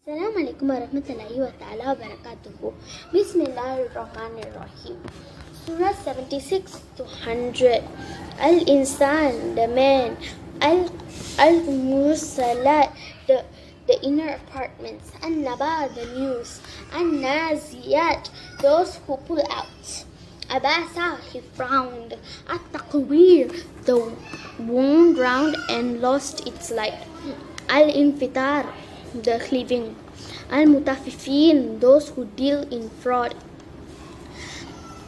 Assalamu alaikum warahmatullahi wabarakatuh. Bismillahirrahmanirrahim. Surah 76 to 100. Al-Insan, the man. Al-Mursalat, the inner apartments. An-Naba, the news. An-Naziyat, those who pull out. Abasa, he frowned. At-Taqweer, the wound round and lost its light. Al-Infitar, the cleaving. Al-Mutaffifin, those who deal in fraud.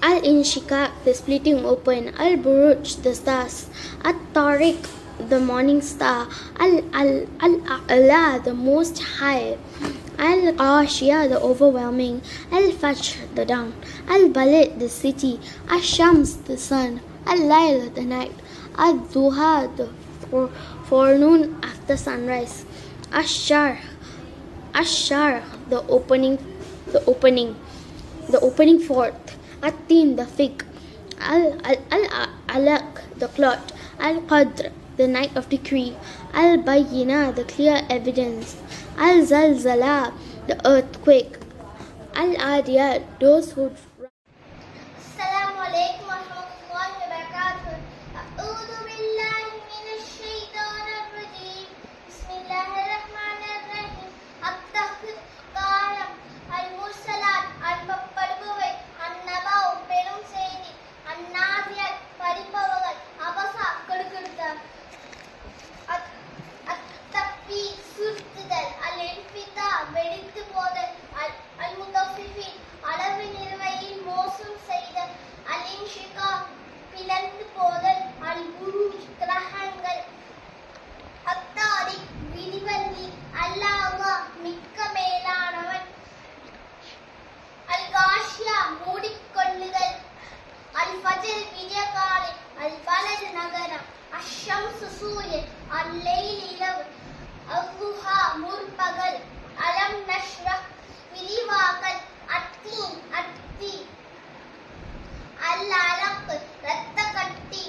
Al-Inshikak, the splitting open. Al-Buruj, the stars. At-Tariq, the morning star. Al-A'la, the most high. Al-Ghashiyah, the overwhelming. Al-Fajr, the dawn. Al-Balad, the city. Al-Shams, the sun. Al-Layl, the night. Al-Duha, the forenoon after sunrise. Ash-Shar, the opening forth. At-Tin, the fig. Al-Alaq, the cloth. Al-Qadr, the night of decree. Al-Bayyinah, the clear evidence. Al-Zalzala, the earthquake. Al-Adiyat, those who. Assalamu alaikum warahmatullahi wabarakatuh. A'udhu billahi minash shaitanir rajim. Bismillahirrahmanirrahim. At-Tahrim, Al-Mursalat, Al-Pappaduvai, An-Nabau, Perum Seidi, An-Naziyat, Paripavagal, Abasa, Kadukudutha. At-Tafi, Surtudal, Al-Infita, Vedithu Podal, Al-Mutaffifin, அளவு நிறுவையில் மோசம் செய்தல். அல்-இன்ஷிகா, பிளந்து போதல். அல்-புரூஜ், கிரகங்கள். அத்தாரிக், விடிவெள்ளி. அல்லாஹ், மிக்க மேலானவன். அல்-காஷியா, மூடிக்கொள்ளுதல். அல்-ஃபஜ்ர், விடியகாலை. அல்-பலத், நகரம். அஷ்-ஷம்ஸ், சூரியன். அல்-லைல், இரவு. அல்-துஹா, முற்பகல். அலம் நஷ்ரஹ், விரிவாக்கல். அத்தீன், அத்தி. அல்-அலக், இரத்த கட்டி.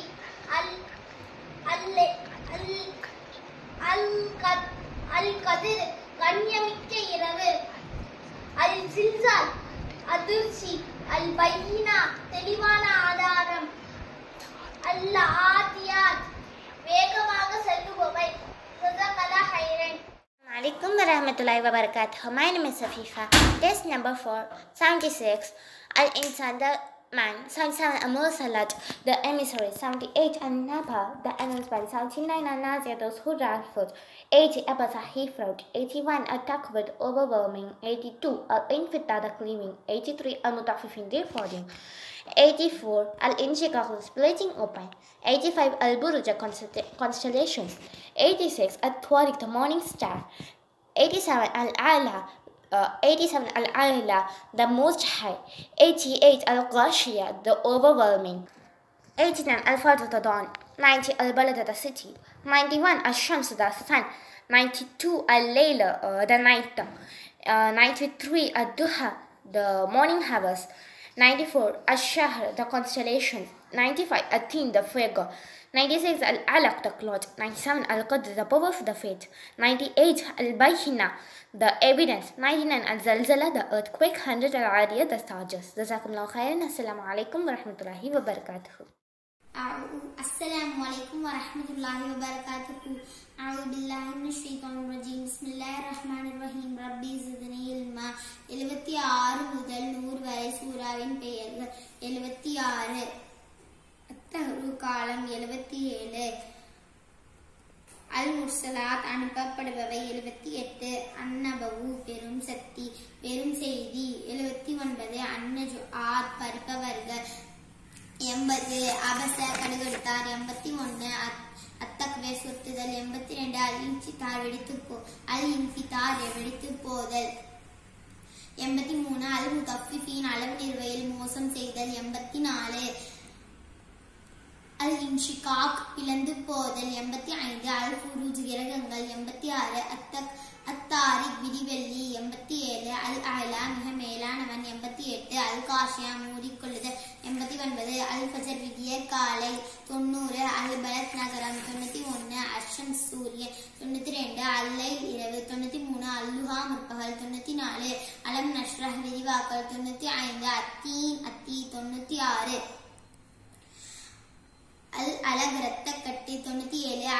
அல்-கதிர், கண்ணியமிக்க இரவு. அல்-ஜில்சால், அதிர்ச்சி. அல்-பையினா, தெளிவான ஆதாரம். அல்-ஆதியாத், வேகமாக செல்லுபவை. ஜஸாக்கல்லாஹு ஹைரன். Alaikum warahmatullahi wabarakatuh. My name is Safifa. Test number 4, 76. Al-Insan, the man. 77. Al-Mursalat, the emissary. 78. An-Naba, the animals body. 79. An-Naziyat, those who draw foot. 80. Abasa, he fraud. 81. At-Taqweer, overwhelming. 82. Al-Infita, the cleaving. 83. Al-Mutaffifin, the frauding. 84. Al-Inshikak, the splitting open. 85. Al-Buruj, constellations. 86. At-Tariq, the morning star. 87. Al-A'la, the most high. 88. Al-Ghashiyah, the overwhelming. 89. Al-Fajr, the dawn. 90. Al-Balad, the city. 91. Al-Shams, the sun. 92. Al-Layl, the night. 93. Al-Duha, the morning hours. 94. Ash-Shahr, the constellations. 95. At-Tin, the figure. 96. Al-Alaq, the cloth. 97. Al-Qadr, the power of the faith. 98. Al-Bayyinah, the evidence. 99. Al-Zalzala, the earthquake. 100. Al-Adiyat, the stars. Jazakumullahu khairan. Assalamu alaikum warahmatullahi wabarakatuh. Assalamu alaikum warahmatullahi wabarakatuh. A'udhu billahi minash shaitanir rajim. Bismillahirrahmanirrahim. Rabbi zidni ilma. 76 முதல் 100 வரை சூராவின் பெயர்கள். 76. அத்தஹரு, காலம். 77. அல்-முர்சலாத், அனுப்பப்படுபவை. 78. அன்-நபவு, பெரும் சக்தி, பெரும் செய்தி. 79. அன்-நஜுஆத், பறிப்பவர்கள். 80. அபச, கடுகெடுத்தார். 81. அத்தக்வேர், சுட்டுதல். 82. அல்-இன்சிதார், அல்-இன்ஃபிதார், வெடித்து போதல். 83. அல்-முதஃபிஃபீன், அளவு நிறுவையில் மோசம் செய்தல். 84. அல்-இன்ஷிகாக், பிளந்து போதல். 85. அல்-ஃபுரூஜ், கிரகங்கள். 86. அத்தாரிக், விடிவெள்ளி. 87. அல்-அலா, மிக மேலானவன். 88. அல்-காஷியா, மூடிக்கொள்ளுதல். 89. அல்-ஃபஜர் விடிய காலை 90 அல்-பலத் நகரம் 91 அஷம்ஸ் சூரியன் 92 அல்-லைல் இரவு 93 அல்-லுஹா முற்பகல் 94 அலம் நஷ்ரஹ் விரிவாக்கல் 95 அத்தீன் அத்தி 96 அல்-அலக் இரத்தக்கட்டு 97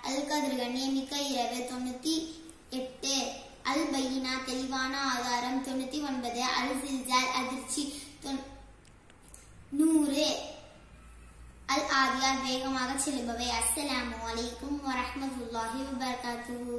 அல்-கத்ர் கண்ணியமிக்க இரவு 98 அல்-பையினா தெளிவான ஆதாரம் 99 அல்-ஜில்சால் அதிர்ச்சி 100 அல்-ஆதியாத் வேகமாக செல்லுபவை. அஸ்ஸலாமு அலைக்கும் வரஹ்மத்துல்லாஹி வபரகாத்துஹு.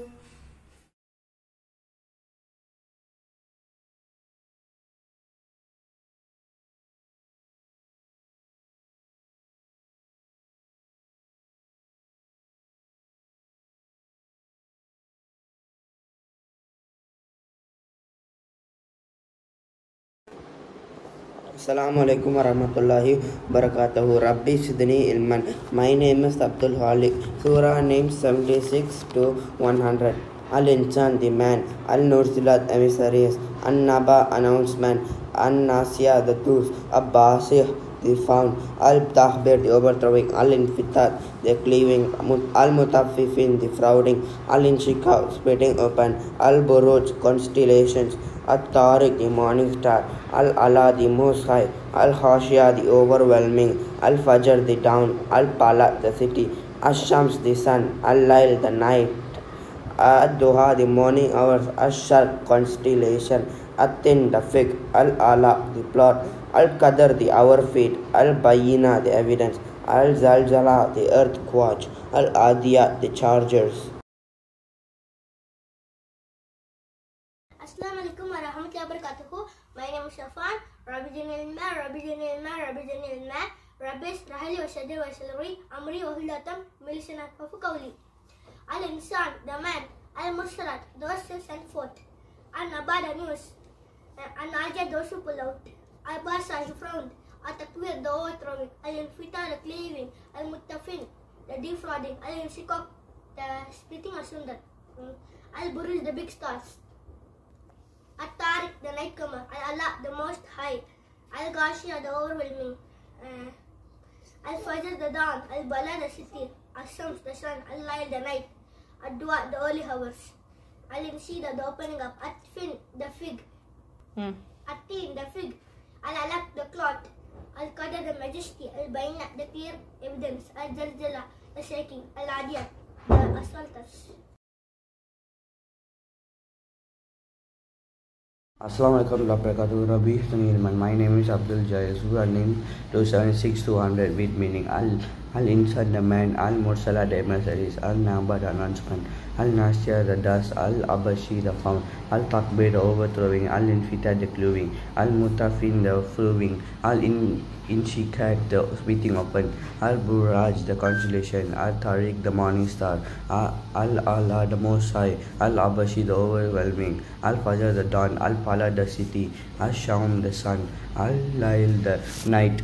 Assalamu alaikum warahmatullahi wabarakatuh. Rabbi Sidni Ilman. My name is Abdul Halik. Surah names 76 to 100. Al-Insan, the man. Al-Nursilat, emissaries. An-Naba, announcement. An-Nasiyah, the truth. Abbasih, the found. Al-Tahbir, the overthrowing. Al-Infitat, the cleaving. Al-Mutaffifin, the frauding. Al-Inshika, splitting open. Al-Buruj, constellations. Al-Tariq, the morning star. Al-Ala, the most high. Al-Khashiyah, the overwhelming. Al-Fajr, the dawn. Al-Pala, the city. Al-Shams, the sun. Al-Lail, the night. Al-Duha, the morning hours. Al-Sharq, constellation. Al-Tin, the fig. Al-Ala, the plot. Al-Qadr, the hour feet. Al-Bayina, the evidence. Al-Zalzala, the earthquake. Al-Adiyat, the chargers. Assalamu alaikum wa rahmatullahi wa barakatuhu. My name is Shafan. Rabbi Janilma, Rabbi Janilma, Rabbi Janilma. Rabbi Rahali wa Shadi wa Shalri, Amri wa Hilatam, Milisanat wa Fukawli. Al-Insan, the man. Al-Musharat, those who sent forth. Al-Nabada news. Al-Najah, those who pull out. Al-Basa, he frowned. Al-Takwir, the overthrowing. Al-Infita, the cleaving. Al-Muttafin, the defrauding. Al-Inshikok, the splitting asunder. Al-Buruj, the big stars. At-Tariq, the nightcomer. Al-Allah, the most high. Al-Ghashiyah, the overwhelming. Al-Fajr, the dawn. Al-Bala, the city. Al-Shams, the sun. Al-Lail, the night. Al-Dua, the early hours. Al-Inshida, the opening up. At-Fin, the fig. At-Tin, the fig. Al-Alaq, the cloth. Al-Qadr, the majesty. Al-Bayna, the clear evidence. Al-Zalzala, the shaking. Al-Adiyat, the assaulters. Assalamu alaikum warahmatullahi wabarakatuh. My name is Abdul Jaya. Surah name 276 to 100 with meaning Al-Insan, the man. Al-Mursala, the emissaries. Al-Naba, the announcement. Al-Nasiyah, the dust. Al-Abashi, the found. Al-Takbir, the overthrowing. Al-Infita, the cleaving. Al-Mutafin, the flowing. Al-Inshikat, the splitting open. Al-Buraj, the constellation. Al-Tariq, the morning star. Al-Allah, the most high. Al-Abashi, the overwhelming. Al-Fajr, the dawn. Al-Pala, the city. Al-Sham, the sun. Al-Lail, the night.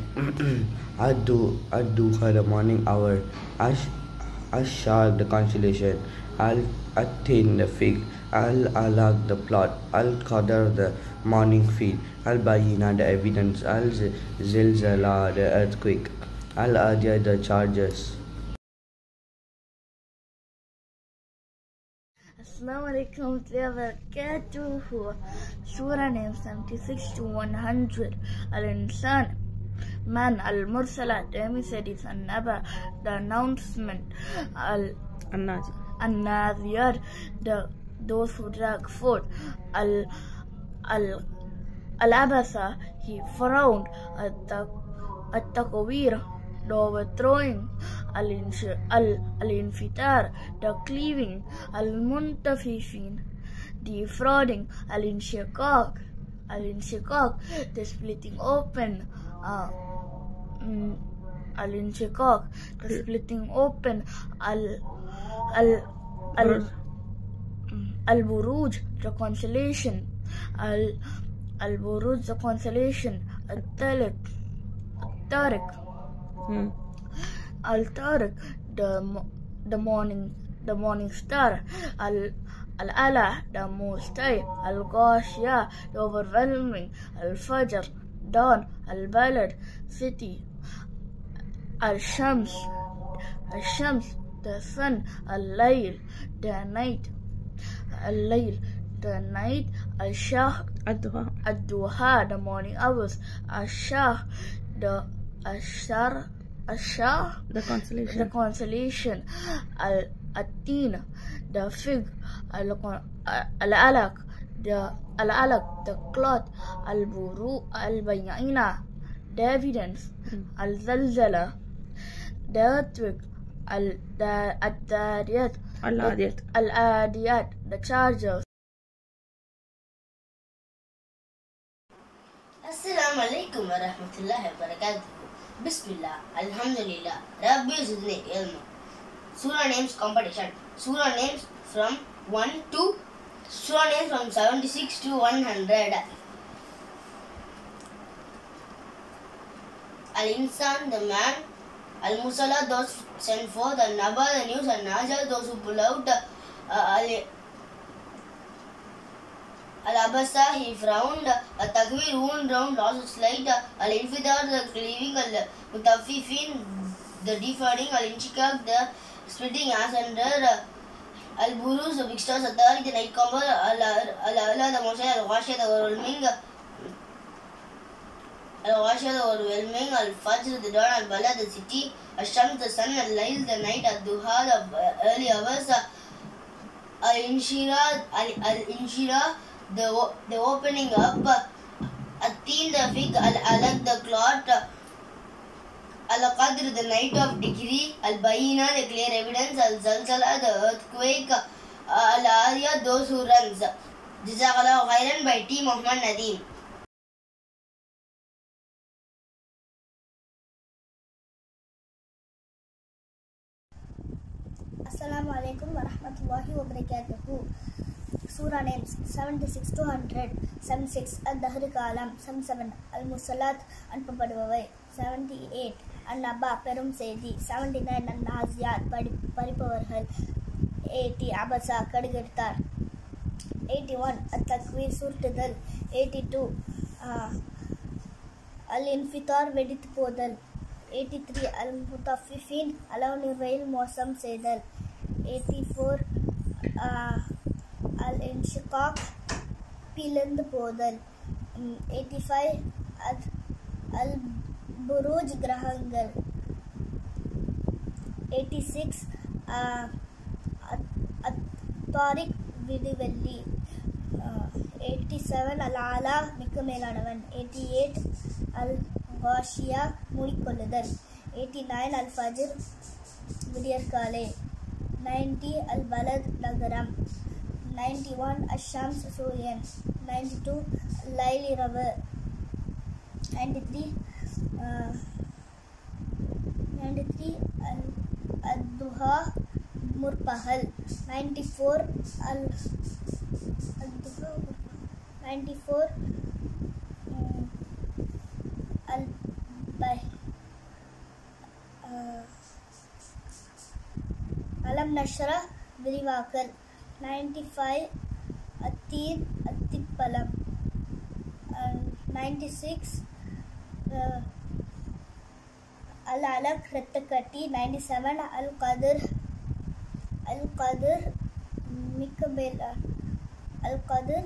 Al-Duha, the morning hour. Al-Sharq, the constellation. Al-Tin, the fig. Al-Alaq, the plot. Al-Qadr, the morning feed. Al-Bayina, the evidence. Al-Zilzala, the earthquake. Al-Adiyah, the chargers. Assalamu alaikum warahmatullahi wabarakatuh. Surah name 76 to 100. Al-Insan, man. Al-Mursalat, the emissaries. An-Naba, the announcement. An-Naziyat, those who drag forth. Al-Abasa, he frowned. At-Takwir, the overthrowing. Al-Infitar, the cleaving. Al-Muntafifin, the frauding. Al-Inshikak, the splitting open. Al-Inshikak, the splitting open. Al-Buruj, the constellation. Al-Buruj, the constellation. Al-Tariq, Al-Tariq, the morning star. Al-Ala, the most high. Al-Ghashiyah, the overwhelming. Al-Fajr, dawn. Al-Balad, city. Al-Shams, the sun. Al-Layl, the night. Al-Layl, the night. Al-Shah, Ad-Duha, the morning hours. Al-Shah, the Ashar, the consolation. Al-Atin, the fig. Al-Alaq, the cloth. Al-Bayina, the evidence. Al-Zalzala, the earthquake. Al-Adiyat, the chargers. Assalamu alaikum wa rahmatullahi wa barakatuh. Bismillah, Alhamdulillah, Rabbi Zidni Ilma. Surah names competition. Surah names from 76 to 100. Al-Insan, the man. Al-Musalla, those sent forth. Al-Naba, the news. Al-Najal, those who pull out. Al-Abasa, he frowned. Al-Takwir, wound round, lost its light. Al-Infitar, the cleaving. Al-Mutaffifin, the defending. Al-Inshikak, the splitting asunder. Al-Buruz, the big stars. Al-Tari, the nightcomber. Al-Ala, the Mosai. Al-Ghashiyah, the overwhelming. Al-Ghashiyah, the overwhelming. Al-Fajr, the dawn. Al-Bala, the city. Al-Shams, the sun. Al-Layl, the night. Al-Duha, the early hours. Al-Inshira, the opening up. Al-Tin, the fig. Al-Alaq, the cloth. Al-Qadr, the night of degree. Al-Bayina, the clear evidence. Al-Zalzala, the earthquake. Al-Ariya, those who runs. Jazakallahu khairan by T. Muhammad Nadeem. Assalamu alaikum wa rahmatullahi wa barakatuhu. Surah names 76 to 100. 76 Al-Dahr Kalam. 77 Al-Musallat அனுப்பப்படுபவை. 78 Al-Naba பெரும் செய்தி. 79 Al-Naziyat பறிப்பவர்கள். 80 Abasa கடுகெடுத்தார். 81 Al-Takwir சுருட்டுதல். 82 Al-Infitar வெடித்து போதல். 83 Al-Mutaffifin அளவு நிர்வையில் மோசம் செய்தல். 84 Al-Inshiqaq பிளந்து போதல். 85 Al-Buruj கிரகங்கள். 86 At-Tariq விடுவெள்ளி. 87 Al-Ala மிக்க மேலானவன். 88 Al-Ghashiyah மூடிக்கொள்ளுதல். 89 Al-Fajr விடியற்காலை. 90 Al-Balad நகரம். 91 Al-Shams சூரியன். 92 Al-Layl இரவு. 93 Al-Duha முற்பகல். 94 Alam Nashra விரிவாக்கல். 95 At-Tin அத்திப்பழம். 96 Al-Alaq இரத்தக்கட்டி. 97 Al-Qadr மிக்க மேல். Al-Qadr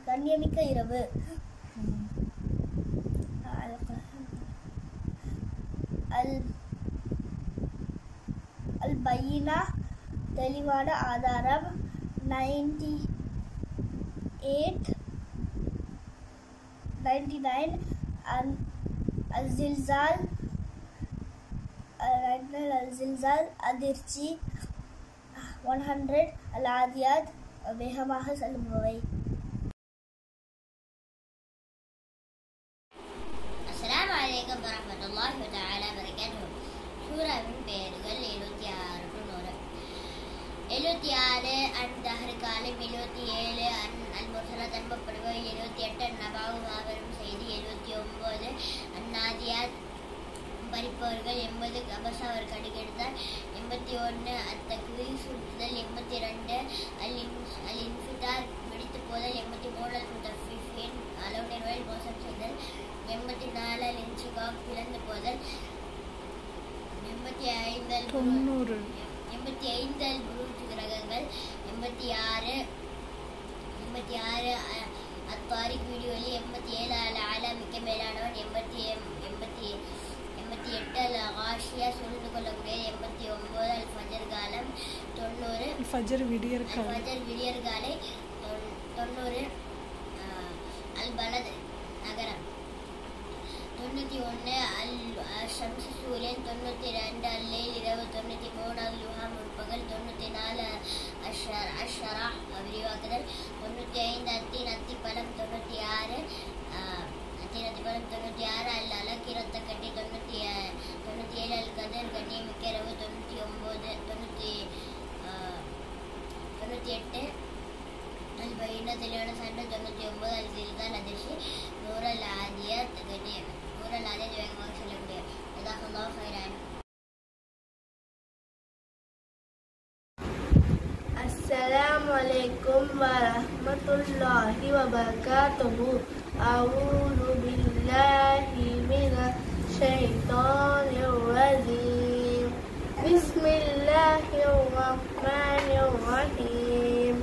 கண்ணியமிக்க இரவு. Al-Bayina தெளிவான ஆதாரம். 99 Al-Zilzal அதிர்ச்சி. 100 Al-Adiyat வேகமாக செல்பவை. அஸ்ஸலாமு அலைக்கும் வரஹ்மத்துல்லாஹி வதஆலா வபரகாத்துஹு. சூராவின் பெயர்கள் 76 to 100. 74 அன்-தஹர் காலம். 77 அல்-முர்சலாத் அனுப்பப்படுபவை. 78 அன்-நபாவு மாபெரும் செய்தி. 79 அன்-நாதியாத் பறிப்பவர்கள். 80 அபசா அவர் கடுகெடுத்தார். 81 அத்-தக்வீர் சுருட்டுதல். 82 அல்-இன்ஃபிதார் வெடித்து போதல். 83 அல்-முத்தஃபிஃபின் அளவு நிர்வையில் மோசம் செய்தல். 84 அல்-இன்ஷிகாக் பிளந்து போதல் 85 அல்-புரூஜ் கிரகங்கள் 86 அத்தாரிக் வீடியோலி 87 அல்-ஆலா மிக்க மேலானவன் 88 அல்-காஷியா சூழ்ந்து கொள்ளக்கூடியது 89 அல்-ஃபஜர் காலம் 90 ஃபஜர் விடியற்காலை 90 அல்-பலத் நகரம் 91 அல்-ஷம்ஸ் சூரியன் 92 அல்-லைல் இரவு 93 அல்-லுஹா முற்பகல் 94 அஷ்-ஷராஹ் விரிவாக்குதல் 95 அத்திப்பழம் 96 அல்-அலக் இரத்தக்கட்டி 97 அல்-கதர் கண்ணியமிக்க இரவு 98 அல்-பைனா தெளிவான சண்டை 99 அல்-ஜில்சால் அதிர்ச்சி 100 அல்-ஆதியாத் வேகமாக செல்லக்கூடிய ஜஸாக்கல்லாஹு கைரன். Assalamu alaikum wa rahmatullahi wa barakatuhu. A'udhu billahi minash shaitanir rajim. Bismillahir rahmanir rahim.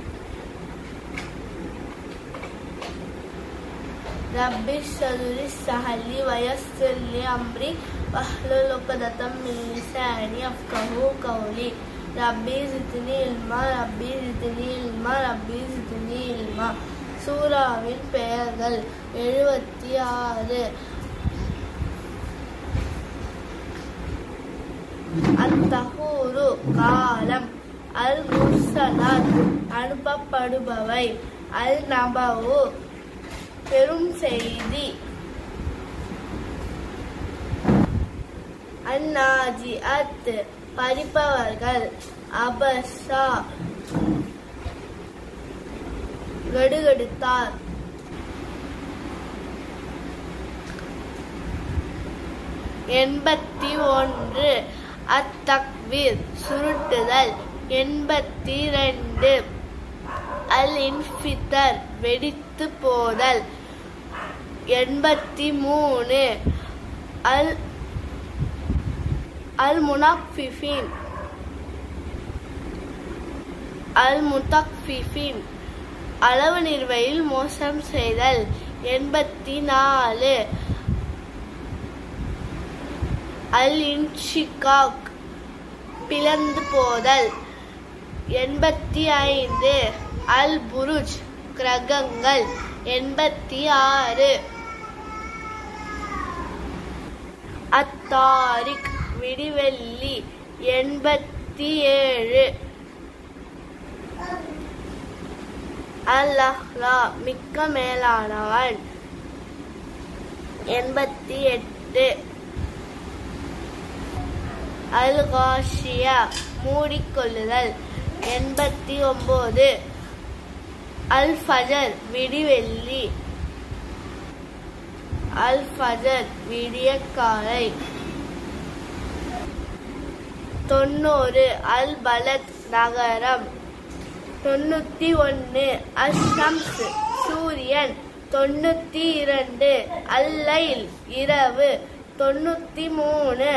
Rabbi shrah li wa yassir li amri wahlul 'uqdatam min lisani yafqahu qawli. Rabbi zidni ilma. சூராவின் பெயர்கள் 76. அத்தஹூரு காலம், அல் முர்சலாத் அனுப்பப்படுபவை, அல் நபவு பெரும் செய்தி, அந்நாஜிஅத் பறிப்பவர்கள், அபஸா கடுகடுத்தார், எண்பத்தி 1 அத்தக்வீர் சுருட்டுதல், 82 அல்-இன்ஃபிதர் வெடித்து போதல், 83 அல்-முத்தஃபிஃபின் அளவு நிர்வையில் மோசம் செய்தல், 84 அல்-இன்ஷிகாக் பிளந்து போதல், 85 அல்-புரூஜ் கிரகங்கள், 86 அத்தாரிக் விடிவெள்ளி, 87 அல்-அஹ்லா மிக்க மேலானவன், 88 அல்-காஷியா மூடிக்கொள்ளுதல், 89 அல்-ஃபஜர் விடிவெள்ளி, அல்-ஃபஜர் விடியற்காலை, 90 அல்-பலத் நகரம், 91 அஷ்-ஷம்ஸ் சூரியன், 92 அல்-லைல் இரவு, 93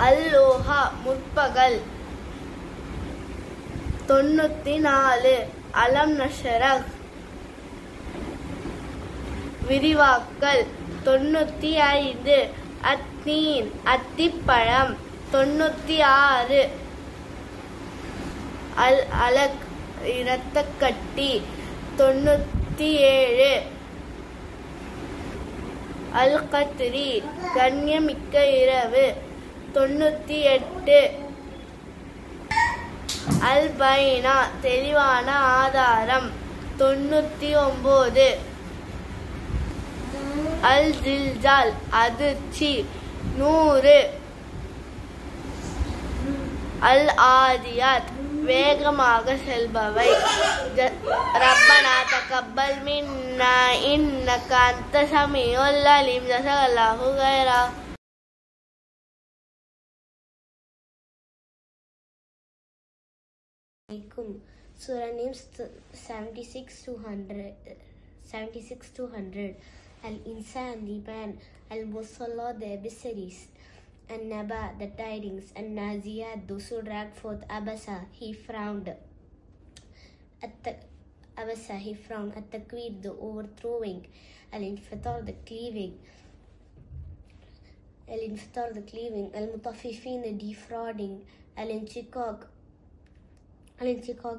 அல்-லோஹா முற்பகல், 94 அலம் நஷரஹ் விரிவாக்கல், 95 அத்தீன் அத்திப்பழம், 96 அல்-அலக் இரத்தக்கட்டி, 97 அல்-கத்ரி கண்ணியமிக்க இரவு, 98 அல்-பைனா தெளிவான ஆதாரம், 99 அல்-ஜில்சால் அதிர்ச்சி, 100 அல்-ஆதியாத் வேகமாக செல்பவை. ரப்பனா தகப்பல் மின்னா இன்னக அன்த ஸமீஉல் அலீம். ஜஸாக்கல்லாஹு Khaira. Surah names 76 to 100. Al-Insan, the man. Al-Musalla, the emissaries. An-Naba, the tidings. An-Naziyat, those who drag forth. Abasa, he frowned. Abasa, he frowned. At-Takwir, the overthrowing. Al-Infitar, the cleaving. Al-Infitar, the cleaving. Al-Mutaffifin, the defrauding. Al-Inshikak,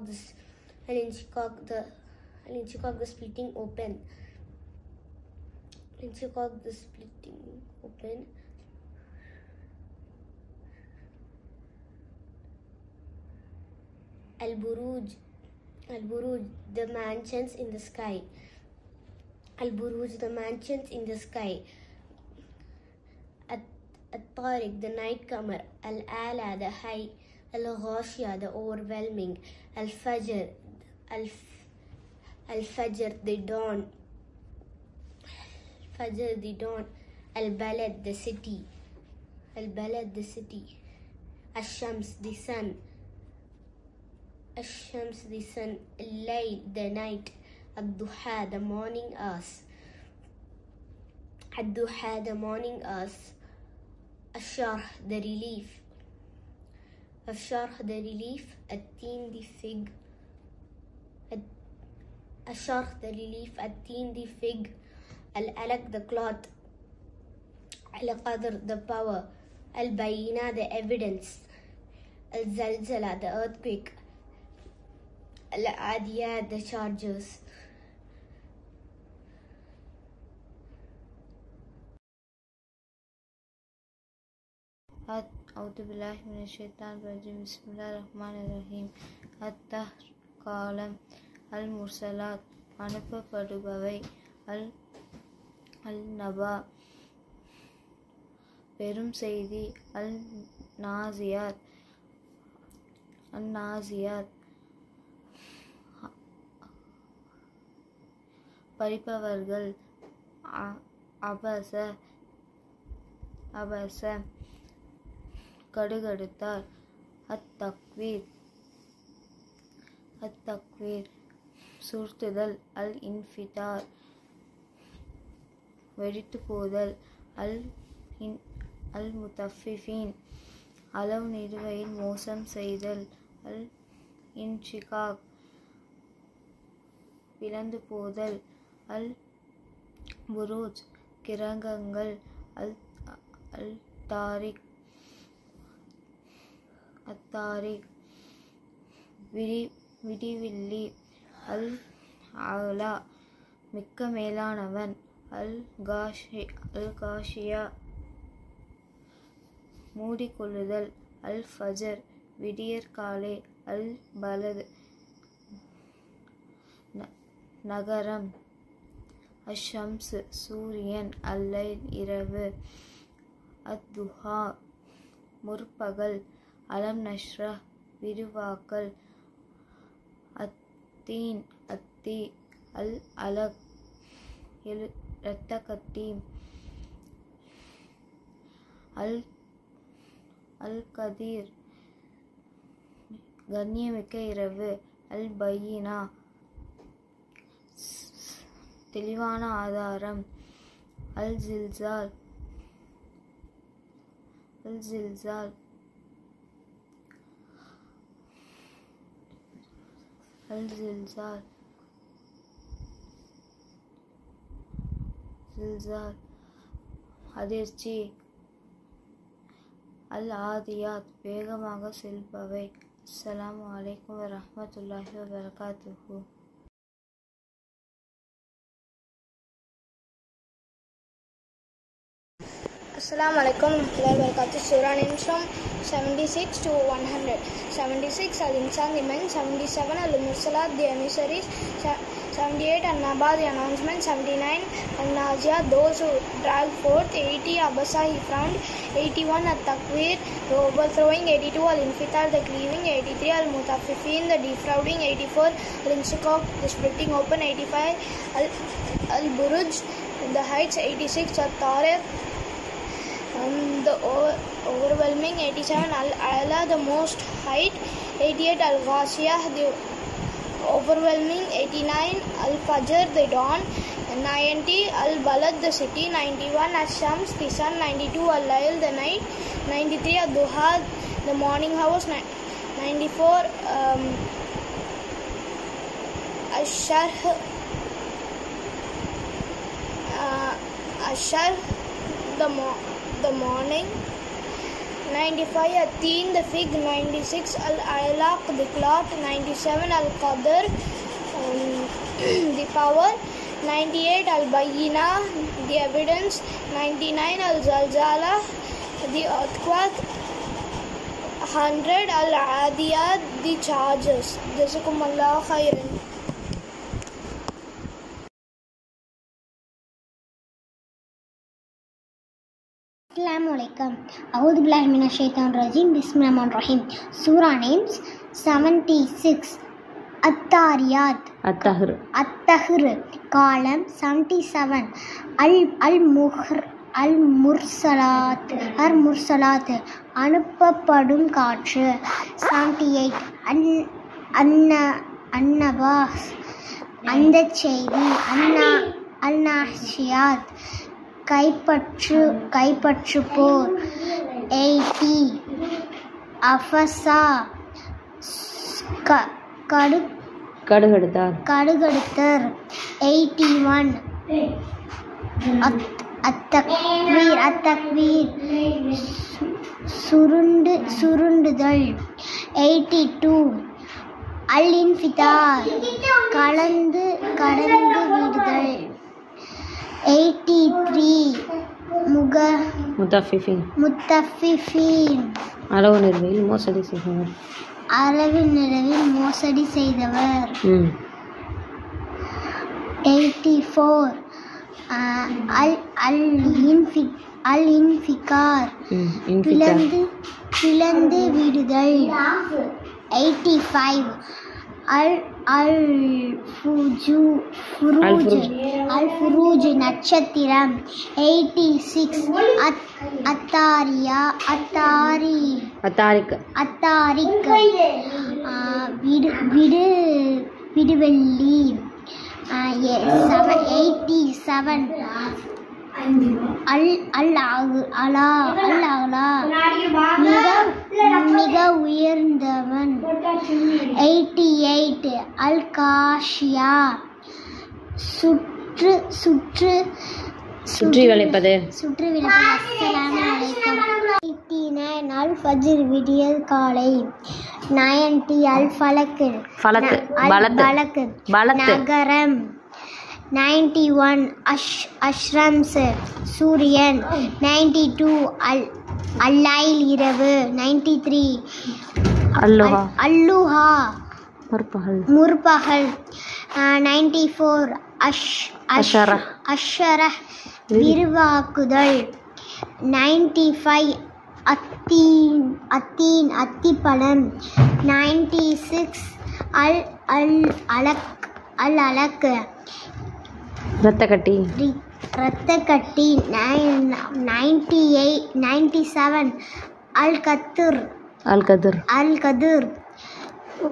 the splitting open. Al-Inshikak, the splitting open. Al-Buruj, the mansions in the sky. Al-Buruj, the mansions in the sky. At-Tariq, the nightcomer. Al-Ala, the high. Al-Ghashiyah, the overwhelming. Al-Fajr, the dawn. Fajr, the dawn. Al-Balad, the city. Ash-Shams, the sun. Al-Layl, the night. Ad-Duha, the morning hours. Ash-Sharh, the relief. At-Teen, the fig. Ash-Sharh, the relief. At-Teen, the fig. Al-Alaq, the cloth. Al-Qadr, the power. Al-Bayina, the evidence. Al-Zalzala, the earthquake. Al-Adiyat, the chargers. أعوذ بالله من الشيطان الرجيم بسم الله الرحمن الرحيم الدهر காலம் அல்-முர்சலாத் அனுப்பப்படுபவை அல்-நபா பெரும் செய்தி அல்-நாசியாத் படிப்பவர்கள் அபச கடுகடுத்தார் அத்-தக்வீர் சுருட்டுதல் அல்-இன்ஃபிதார் வெடித்து போதல் அல்-முத்தஃபிஃபீன் அளவு நிறுவையில் மோசம் செய்தல் அல்-இன்ஷிகாக் பிளந்து போதல் அல்-புரூஜ் கிரகங்கள் அத்தாரிக் விடிவில்லி அல்-ஆலா மிக்க மேலானவன் அல்-காஷியா மூடிக்கொள்ளுதல் அல்-ஃபஜர் விடியற்காலை அல்-பலத் நகரம் அஷம்ஸ் சூரியன் அல்லைல் இரவு அத்-துஹா முற்பகல் அலம் நஷ்ரஹ் விரிவாக்கல் அத்தீன் அத்தி அல்-அலக் இரத்தக்கட்டி அல்-கதீர் கண்ணியமிக்க இரவு அல்-பையினா தெளிவான ஆதாரம் அல்-ஜில்சால் அதிர்ச்சி அல்-ஆதியாத் வேகமாக செல்பவை. அஸ்ஸலாமு அலைக்கும் வரஹ்மத்துல்லாஹி வபரகாத்துஹு. Assalamu alaikum warahmatullahi wabarakatuh. Surah names from 76 to 100. 76 Al-Insan, the men. 77 Al-Mursalat, the emissaries. 78 An-Naba, the announcement. 79 Al-Naziyat, those who drag forth. 80 Abasa, he frowned. 81 At-Takwir, the overthrowing. 82 Al-Infitar, the cleaving. 83 Al-Mutaffifin, the defrauding. 84 Al-Inshikak, the splitting open. 85 Al-Buruj, the heights. 86 At-Tariq, the overwhelming. 87 Al-Ala, the most height. 88 Al-Ghashiyah, overwhelming. 89 Al-Fajr, the dawn. 90 Al-Balad, the city. 91 Ash-Shams, the sun. 92 Al-Layl, the night. 93 Ad-Duha, the morning hours. 94 Ashar, the morning. 95 Ateen, the fig. 96 Al-Ilaq, the cloth. 97 Al-Qadr, the power. 98 Al-Bayyina, the evidence. 99 Al-Zalzala, the earthquake. 100 Al-Adiyat, the charges. Jazakumullah khairan. Assalamualaikum. A'udhu billahi minash shaitanir rajim. Bismillahirrahmanirrahim. Surah names 76. At-Tariyat. At-Tahr. Column 77. Al-Mursalat. அனுப்பப்படும் காற்று. 78. An-Nabas. அந்த செய்தி. Al-Nashiyat. கைப்பற்று போர். 80 அஃபசா கடுகடுத்தர். 81 அத்தக்வீர் சுருண்டுதல். 82 அல்-இன்ஃபிதார் கடந்து விடுதல். 83 முத்தஃபிஃபீன் அளவு நிறைவில் மோசடி செய்தவர். 84 அல்-இன்ஃபிகார் பிளந்து விடுதல். 85 அல்-ஃபுரூஜ் நட்சத்திரம். 86 அத்தாரிக் விடுவெள்ளி. 87 அல்-அலா மிக உயர்ந்தவன். 88 அல்-காஷியா சுற்றி வளைப்பது. அஸ்ஸலாமு அலைக்கும். 89 அல்-ஃபஜ்ர் விடியல் காலை. 90 அல்-ஃபலக் நகரம். 91 அஷ்ரம்ஸ் சூரியன். 92 அல்-லைல் இரவு. 93 அல்லுஹா முற்பகல். 94 அஷ்ஷர விரிவாக்குதல். 95 அத்திப்பழம். 96 அல்-அலக் இரத்தக்கட்டி. 97 அல்-கதிர்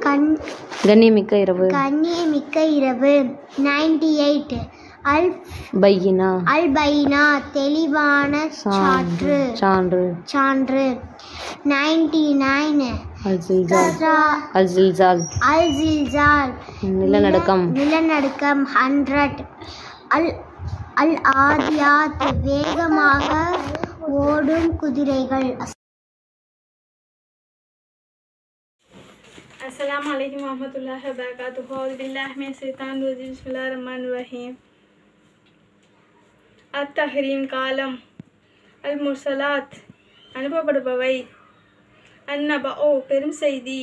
கண்ணியமிக்க இரவு. 98 அல்-பையினா தெளிவான சான்று. 99 அல்-ஜில்சால் நிலநடுக்கம். 100 அல்-ஆதியாத் வேகமாக ஓடும் குதிரைகள். अस्सलाम वालेकुम रहमतुल्लाहि व बरकातुहू. औज़ु बिल्लाहि मिनश शैतानिर रजीम. बिस्मिल्लाहिर रहमानिर रहीम. அத்தஹரீம் காலம். அல்-முர்சலாத் அனுப்பப்படுபவை. அந்நபஓ பெரும் செய்தி.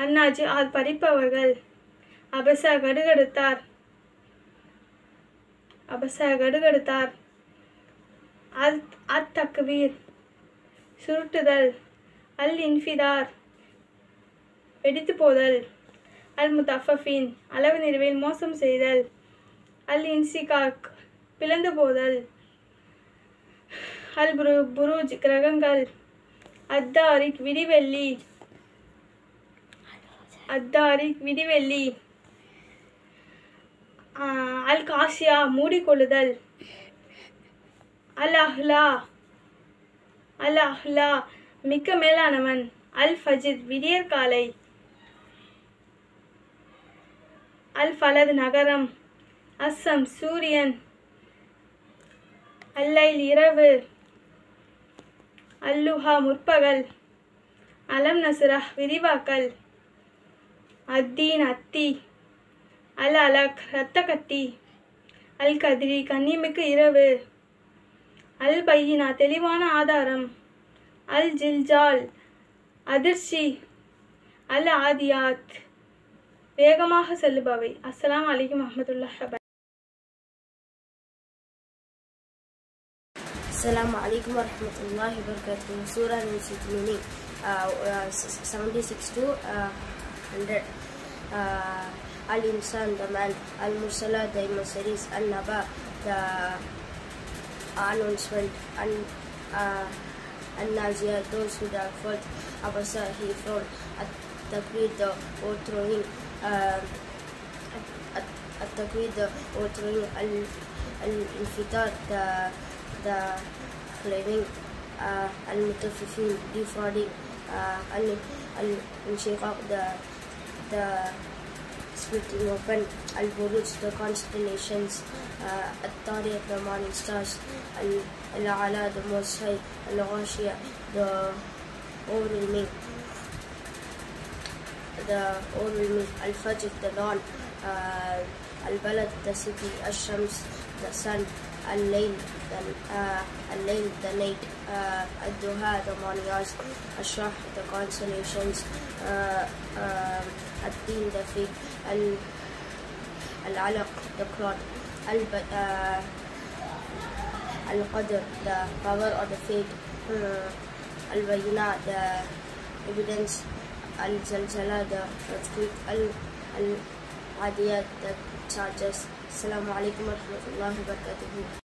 அந்நாஜு அது பறிப்பவர்கள். அபச கடுகடுத்தார். அத்-தக்வீர் சுருட்டுதல். அல்-இன்ஃபிதார் வெடித்து போதல். அல்-முத்தஃபஃபீன் அளவு நிறைவில் மோசம் செய்தல். அல்-இன்சிகாக் பிளந்து போதல். அல்-புரூஜ் கிரகங்கள். அத்தாரிக் விடிவெள்ளி. அத்தாரிக் விடிவெள்ளி. அல் காசியா மூடிக்கொள்ளுதல். அல் அஹ்லா மிக்க மேலானவன். அல் ஃபஜ்ர் விடியற்காலை. அல் ஃபலத் நகரம். அஸ்ஸம் சூரியன். அல்லைல் இரவு. அல்லுஹா முற்பகல். அலம் நஸ்ரஹ் விரிவாக்கல். அத்தீன் அத்தி. அல் அலக் இரத்த கட்டி. அல் கதிரி கண்ணிமிக்கு இரவு. அல் பையினா தெளிவான ஆதாரம். அல் ஜில்ஜால் அதிர்ச்சி. அல் ஆதியாத் வேகமாக செல்லுபவை. அஸ்ஸலாமு அலைக்கும் வரஹ்மத்துல்லாஹி வபரகாத்துஹு. Assalamu alaikum warahmatullahi wabarakatuh. Surah Al-Meaning 76 to 100. Al-Insan, the man. Al-Mursalat, the emissaries. Al-Naba, the announcement. Al-Naziyat, those who are forth. Abasa, he frowned. At-Takwid, the overthrowing. At-Takwid, the overthrowing. Al-Infitar, the flaming. Al-Mutaffifin, defrauding. Al-Inshiqaq, the splitting open. Al-Buruj, the constellations. At-Tariq, the morning stars. Al-Ala, the most high. Al-Ghashiyah, the overwhelming. Al-Fajr, the dawn. Al-Balad, the city. Al-Shams, the sun. Al-Layl, the night. Al-Duha, the morning hours. Al-Shah, the constellations. Al-Din, the fig. Al-Alaq, the cloth. Al-Qadr, the power or the fate. Al-Bayina, the evidence. Al-Zalzala, the earthquake. Al-Adiyat, the charges. Assalamu alaikum warahmatullahi wabarakatuh.